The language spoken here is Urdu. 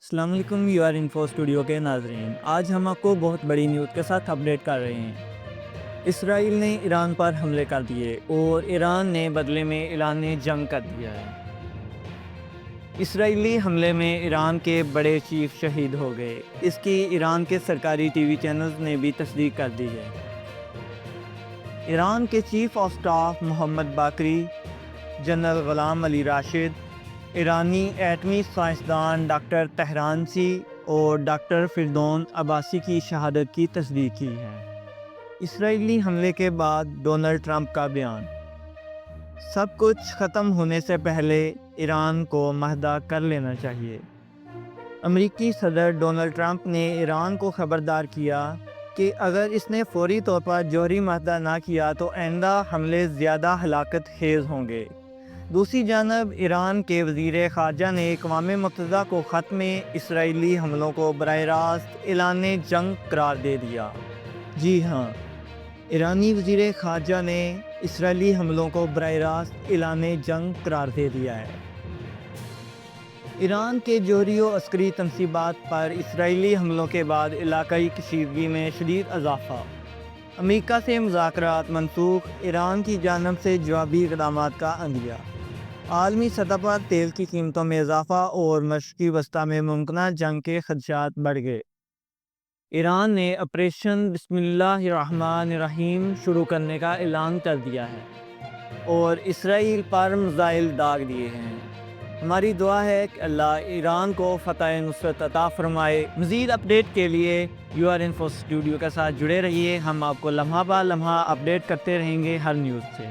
السلام علیکم، یو آر انفو اسٹوڈیو کے ناظرین، آج ہم آپ کو بہت بڑی نیوز کے ساتھ اپڈیٹ کر رہے ہیں۔ اسرائیل نے ایران پر حملے کر دیے اور ایران نے بدلے میں اعلان جنگ کر دیا ہے۔ اسرائیلی حملے میں ایران کے بڑے چیف شہید ہو گئے، اس کی ایران کے سرکاری ٹی وی چینلز نے بھی تصدیق کر دی ہے۔ ایران کے chief of staff Muhammad باقری، general Ghulam علی راشد، ایرانی ایٹمی سائنسدان ڈاکٹر طہرانسی اور ڈاکٹر فردون عباسی کی شہادت کی تصدیق کی ہے۔ اسرائیلی حملے کے بعد ڈونلڈ ٹرمپ کا بیان: سب کچھ ختم ہونے سے پہلے ایران کو معاہدہ کر لینا چاہیے۔ امریکی صدر ڈونلڈ ٹرمپ نے ایران کو خبردار کیا کہ اگر اس نے فوری طور پر جوہری معاہدہ نہ کیا تو آئندہ حملے زیادہ ہلاکت خیز ہوں گے۔ دوسری جانب ایران کے وزیر خارجہ نے اقوام متحدہ کو خط میں اسرائیلی حملوں کو براہ راست اعلان جنگ قرار دے دیا۔ جی ہاں، ایرانی وزیر خارجہ نے اسرائیلی حملوں کو براہ راست اعلان جنگ قرار دے دیا ہے۔ ایران کے جوہری و عسکری تنصیبات پر اسرائیلی حملوں کے بعد علاقائی کشیدگی میں شدید اضافہ، امریکہ سے مذاکرات منسوخ، ایران کی جانب سے جوابی اقدامات کا عندیہ، عالمی سطح پر تیل کی قیمتوں میں اضافہ اور مشرقی وسطی میں ممکنہ جنگ کے خدشات بڑھ گئے۔ ایران نے آپریشن بسم اللہ الرحمن الرحیم شروع کرنے کا اعلان کر دیا ہے اور اسرائیل پر میزائل داغ دیے ہیں۔ ہماری دعا ہے کہ اللہ ایران کو فتح نصرت عطا فرمائے۔ مزید اپڈیٹ کے لیے یو آر انفو اسٹوڈیو کے ساتھ جڑے رہیے، ہم آپ کو لمحہ بہ لمحہ اپڈیٹ کرتے رہیں گے ہر نیوز سے۔